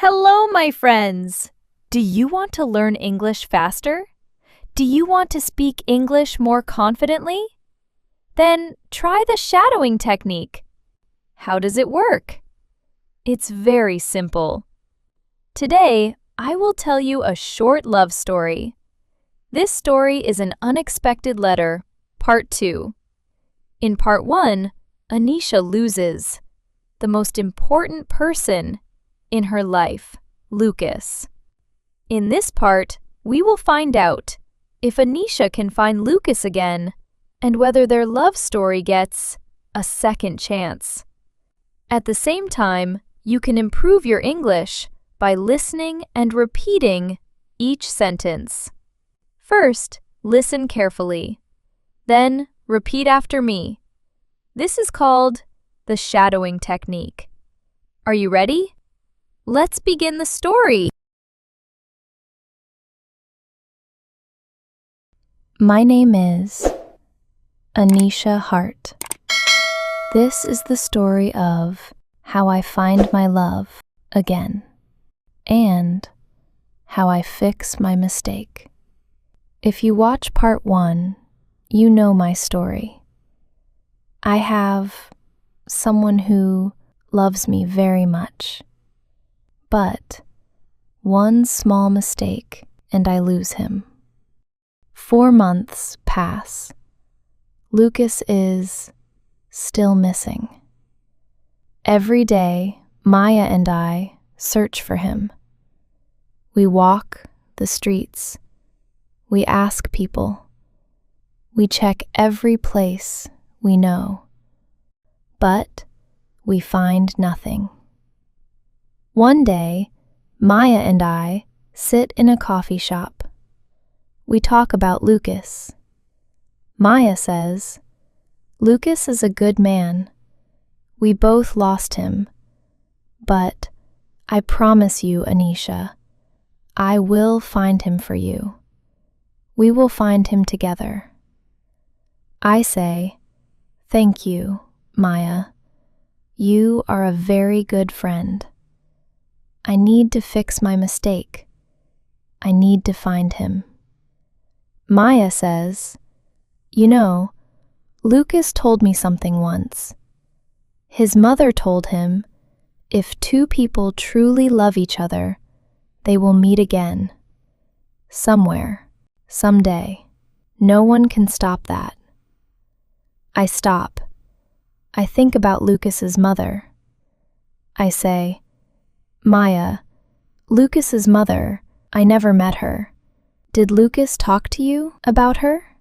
Hello, my friends! Do you want to learn English faster? Do you want to speak English more confidently? Then try the shadowing technique. How does it work? It's very simple. Today, I will tell you a short love story. This story is an unexpected letter, part 2. In part 1, Anisha loses the most important person in her life, Lucas. In this part, we will find out if Anisha can find Lucas again and whether their love story gets a second chance. At the same time, you can improve your English by listening and repeating each sentence. First, listen carefully. Then, repeat after me. This is called the shadowing technique. Are you ready? Let's begin the story. My name is Anisha Hart. This is the story of how I find my love again and how I fix my mistake. If you watch part 1, you know my story. I have someone who loves me very much. But one small mistake and I lose him. 4 months pass. Lucas is still missing. Every day, Maya and I search for him. We walk the streets. We ask people. We check every place we know. But we find nothing. One day, Maya and I sit in a coffee shop. We talk about Lucas. Maya says, "Lucas is a good man. We both lost him. But I promise you, Anisha, I will find him for you. We will find him together." I say, "Thank you, Maya. You are a very good friend. I need to fix my mistake. I need to find him." Maya says, "You know, Lucas told me something once. His mother told him, if 2 people truly love each other, they will meet again. Somewhere, someday. No one can stop that." I stop. I think about Lucas's mother. I say, "Maya, Lucas's mother, I never met her. Did Lucas talk to you about her?"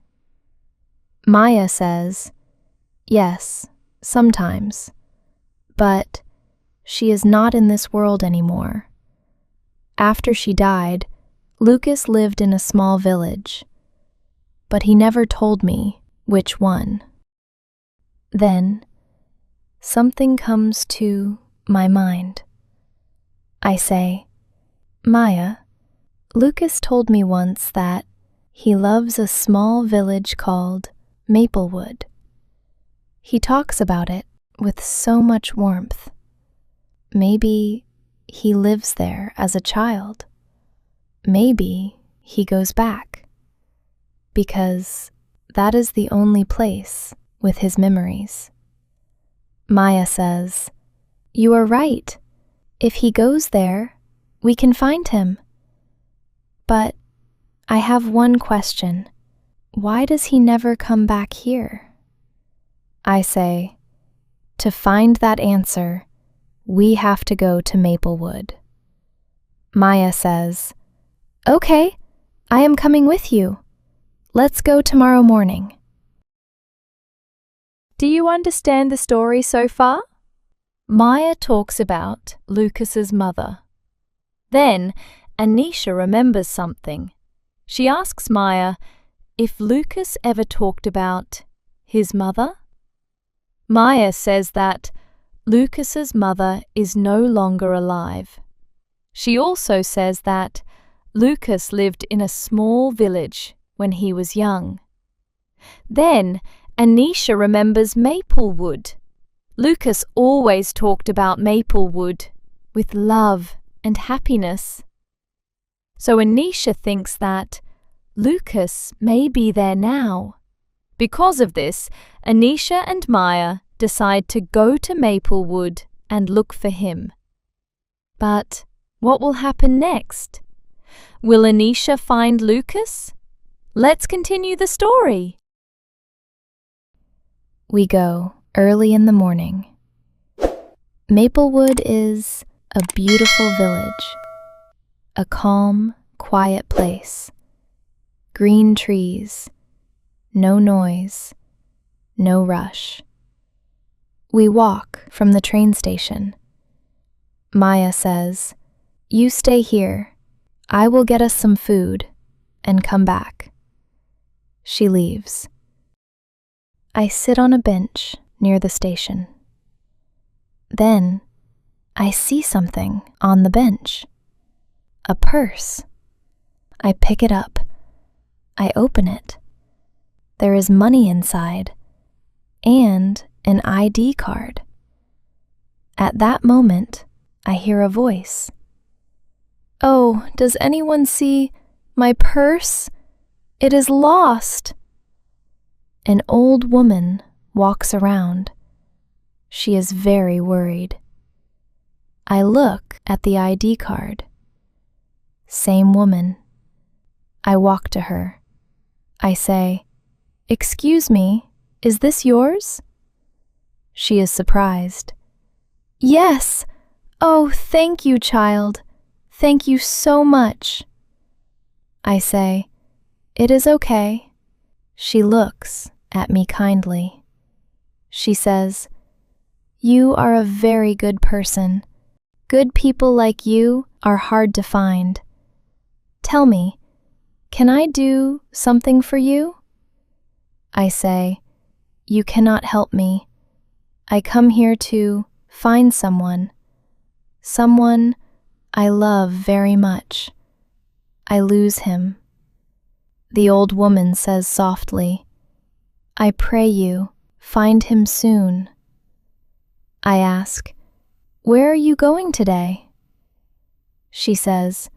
Maya says, "Yes, sometimes. But she is not in this world anymore. After she died, Lucas lived in a small village. But he never told me which one." Then, something comes to my mind. I say, "Maya, Lucas told me once that he loves a small village called Maplewood. He talks about it with so much warmth. Maybe he lives there as a child. Maybe he goes back, because that is the only place with his memories." Maya says, "You are right. If he goes there, we can find him. But I have one question. Why does he never come back here?" I say, "To find that answer, we have to go to Maplewood." Maya says, "Okay, I am coming with you. Let's go tomorrow morning." Do you understand the story so far? Maya talks about Lucas's mother. Then, Anisha remembers something. She asks Maya if Lucas ever talked about his mother. Maya says that Lucas's mother is no longer alive. She also says that Lucas lived in a small village when he was young. Then, Anisha remembers Maplewood. Lucas always talked about Maplewood with love and happiness. So Anisha thinks that Lucas may be there now. Because of this, Anisha and Maya decide to go to Maplewood and look for him. But what will happen next? Will Anisha find Lucas? Let's continue the story. We go early in the morning. Maplewood is a beautiful village, a calm, quiet place. Green trees, no noise, no rush. We walk from the train station. Maya says, "You stay here. I will get us some food and come back." She leaves. I sit on a bench near the station. Then I see something on the bench. A purse. I pick it up. I open it. There is money inside and an ID card. At that moment, I hear a voice. "Oh, does anyone see my purse? It is lost." An old woman walks around. She is very worried. I look at the ID card. Same woman. I walk to her. I say, "Excuse me, is this yours?" She is surprised. "Yes. Oh, thank you, child. Thank you so much." I say, "It is okay." She looks at me kindly. She says, "You are a very good person. Good people like you are hard to find. Tell me, can I do something for you?" I say, "You cannot help me. I come here to find someone I love very much. I lose him." The old woman says softly, "I pray you, find him soon." I ask, "Where are you going today?" She says,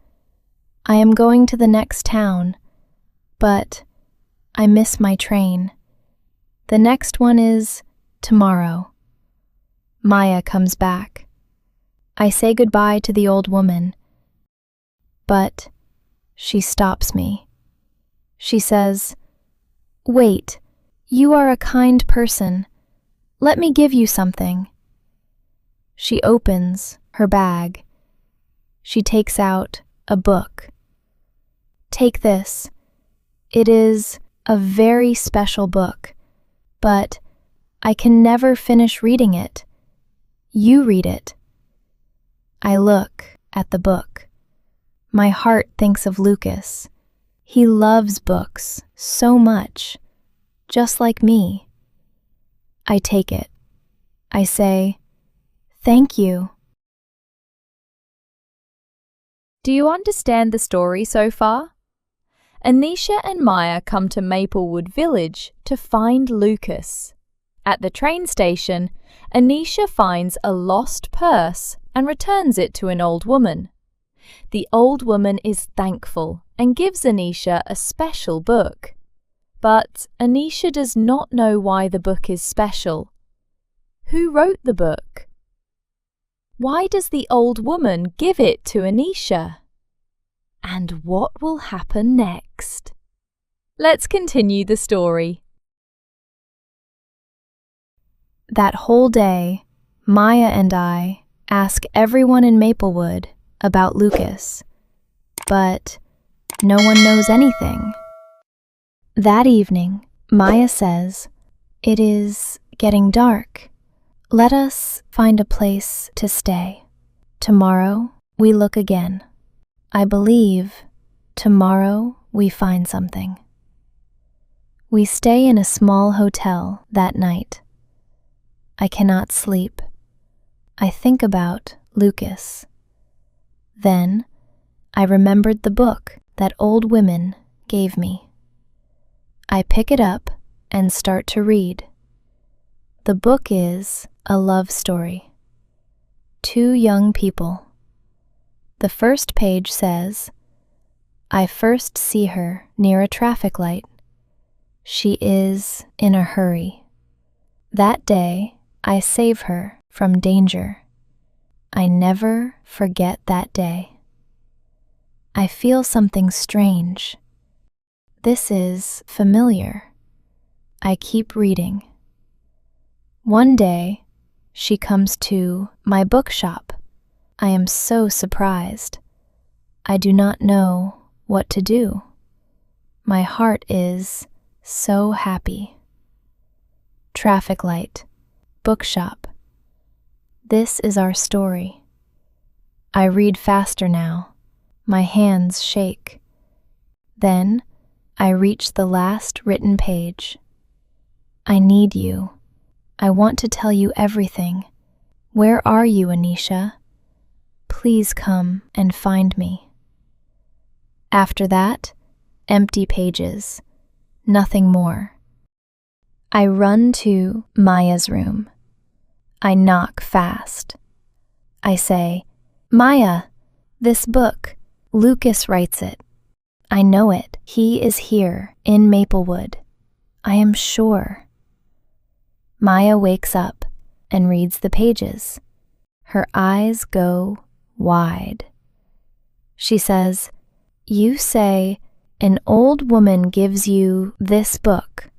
"I am going to the next town, but I miss my train. The next one is tomorrow." Maya comes back. I say goodbye to the old woman, but she stops me. She says, "Wait, you are a kind person. Let me give you something." She opens her bag. She takes out a book. "Take this. It is a very special book, but I can never finish reading it. You read it." I look at the book. My heart thinks of Lucas. He loves books so much, just like me. I take it. I say, "Thank you." Do you understand the story so far? Anisha and Maya come to Maplewood Village to find Lucas. At the train station, Anisha finds a lost purse and returns it to an old woman. The old woman is thankful and gives Anisha a special book. But Anisha does not know why the book is special. Who wrote the book? Why does the old woman give it to Anisha? And what will happen next? Let's continue the story. That whole day, Maya and I ask everyone in Maplewood about Lucas, but no one knows anything. That evening, Maya says, "It is getting dark. Let us find a place to stay. Tomorrow we look again. I believe tomorrow we find something." We stay in a small hotel that night. I cannot sleep. I think about Lucas. Then I remembered the book that old women gave me. I pick it up and start to read. The book is a love story. Two young people. The first page says, I first see her near a traffic light. She is in a hurry. That day, I save her from danger. I never forget that day. I feel something strange. This is familiar. I keep reading. One day, she comes to my bookshop. I am so surprised. I do not know what to do. My heart is so happy. Traffic light, bookshop. This is our story. I read faster now. My hands shake. Then I reach the last written page. I need you. I want to tell you everything. Where are you, Anisha? Please come and find me. After that, empty pages. Nothing more. I run to Maya's room. I knock fast. I say, Maya, this book, Lucas writes it. I know it. He is here in Maplewood. I am sure. Maya wakes up and reads the pages. Her eyes go wide. She says, You say an old woman gives you this book.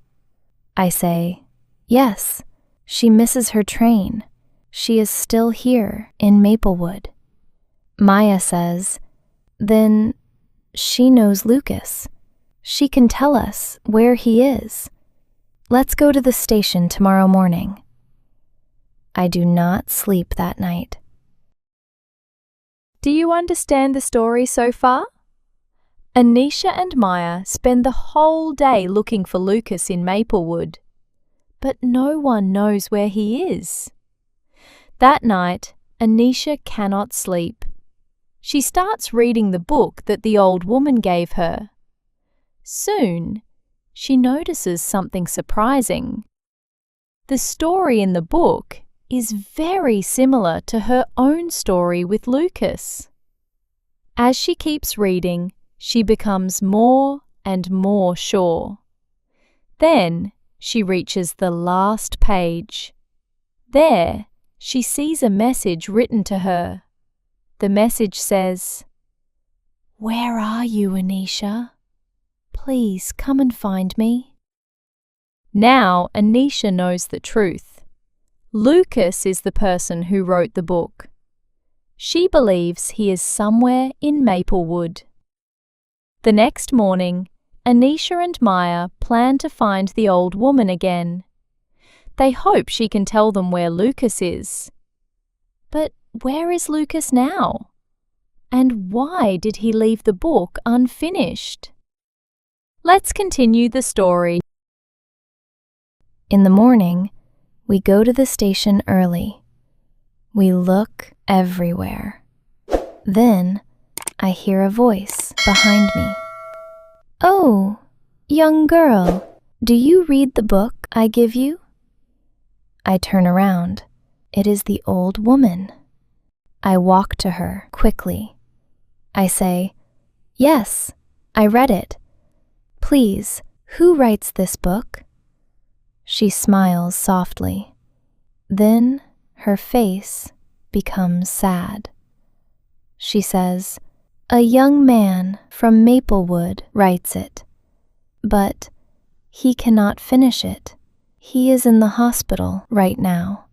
I say, Yes, she misses her train. She is still here in Maplewood. Maya says, Then she knows Lucas. She can tell us where he is. Let's go to the station tomorrow morning. I do not sleep that night. Do you understand the story so far? Anisha and Maya spend the whole day looking for Lucas in Maplewood, but no one knows where he is. That night, Anisha cannot sleep. She starts reading the book that the old woman gave her. Soon, she notices something surprising. The story in the book is very similar to her own story with Lucas. As she keeps reading, she becomes more and more sure. Then she reaches the last page. There, she sees a message written to her. The message says, Where are you, Anisha? Please come and find me. Now Anisha knows the truth. Lucas is the person who wrote the book. She believes he is somewhere in Maplewood. The next morning, Anisha and Maya plan to find the old woman again. They hope she can tell them where Lucas is. But where is Lucas now? And why did he leave the book unfinished? Let's continue the story. In the morning, we go to the station early. We look everywhere. Then, I hear a voice behind me. Oh, young girl, do you read the book I give you? I turn around. It is the old woman. I walk to her quickly. I say, Yes, I read it. Please, who writes this book? She smiles softly. Then her face becomes sad. She says, A young man from Maplewood writes it, but he cannot finish it. He is in the hospital right now.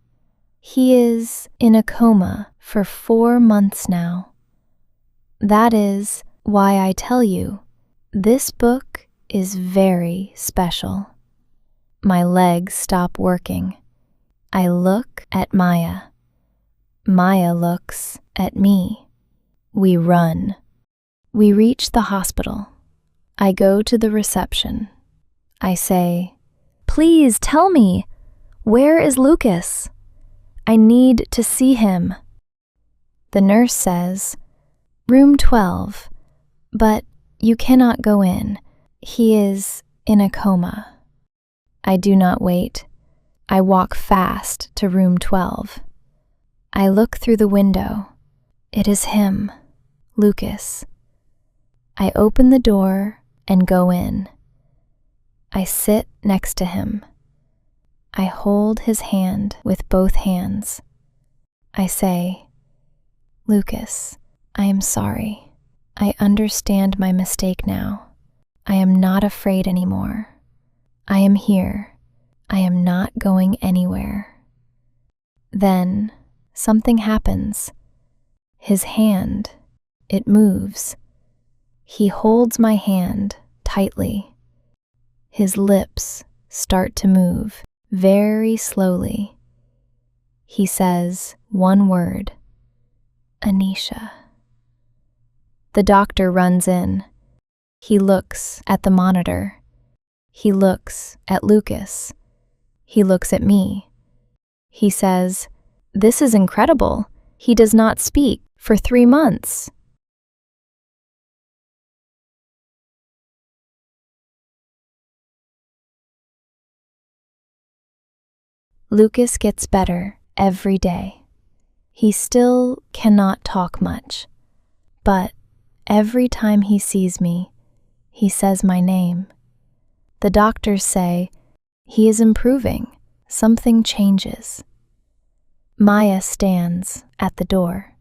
He is in a coma for 4 months now. That is why I tell you, this book is very special. My legs stop working. I look at Maya. Maya looks at me. We run. We reach the hospital. I go to the reception. I say, Please tell me, where is Lucas? I need to see him. The nurse says, Room 12, but you cannot go in. He is in a coma. I do not wait. I walk fast to room 12. I look through the window. It is him, Lucas. I open the door and go in. I sit next to him. I hold his hand with both hands. I say, Lucas, I am sorry. I understand my mistake now. I am not afraid anymore. I am here. I am not going anywhere. Then something happens. His hand, it moves. He holds my hand tightly. His lips start to move very slowly. He says one word, Anisha. The doctor runs in. He looks at the monitor. He looks at Lucas. He looks at me. He says, "This is incredible. He does not speak for 3 months." Lucas gets better every day. He still cannot talk much, but every time he sees me, he says my name. The doctors say he is improving. Something changes. Maya stands at the door.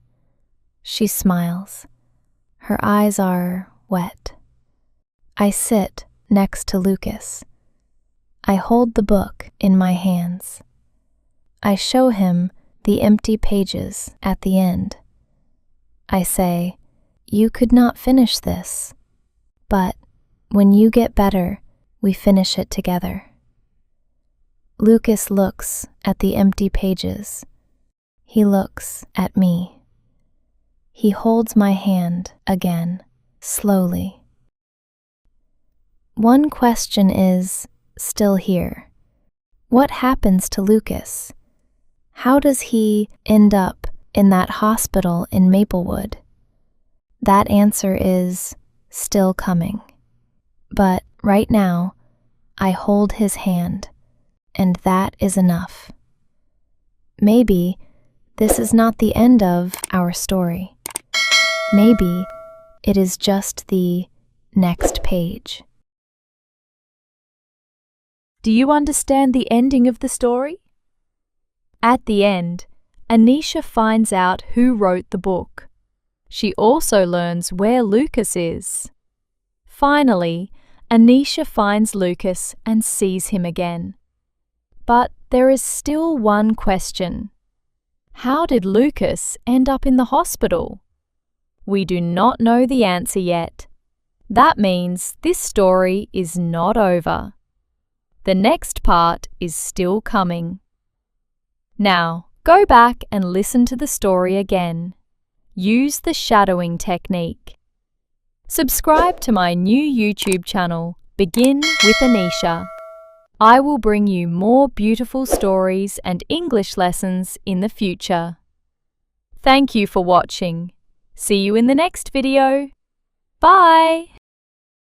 She smiles. Her eyes are wet. I sit next to Lucas. I hold the book in my hands. I show him the empty pages at the end. I say, "You could not finish this, but when you get better, we finish it together." Lucas looks at the empty pages. He looks at me. He holds my hand again, slowly. One question is still here. What happens to Lucas? How does he end up in that hospital in Maplewood? That answer is still coming. But right now, I hold his hand, and that is enough. Maybe this is not the end of our story. Maybe it is just the next page. Do you understand the ending of the story? At the end, Anisha finds out who wrote the book. She also learns where Lucas is. Finally, Anisha finds Lucas and sees him again. But there is still one question. How did Lucas end up in the hospital? We do not know the answer yet. That means this story is not over. The next part is still coming. Now, go back and listen to the story again. Use the shadowing technique. Subscribe to my new YouTube channel, Begin with Anisha. I will bring you more beautiful stories and English lessons in the future. Thank you for watching. See you in the next video. Bye!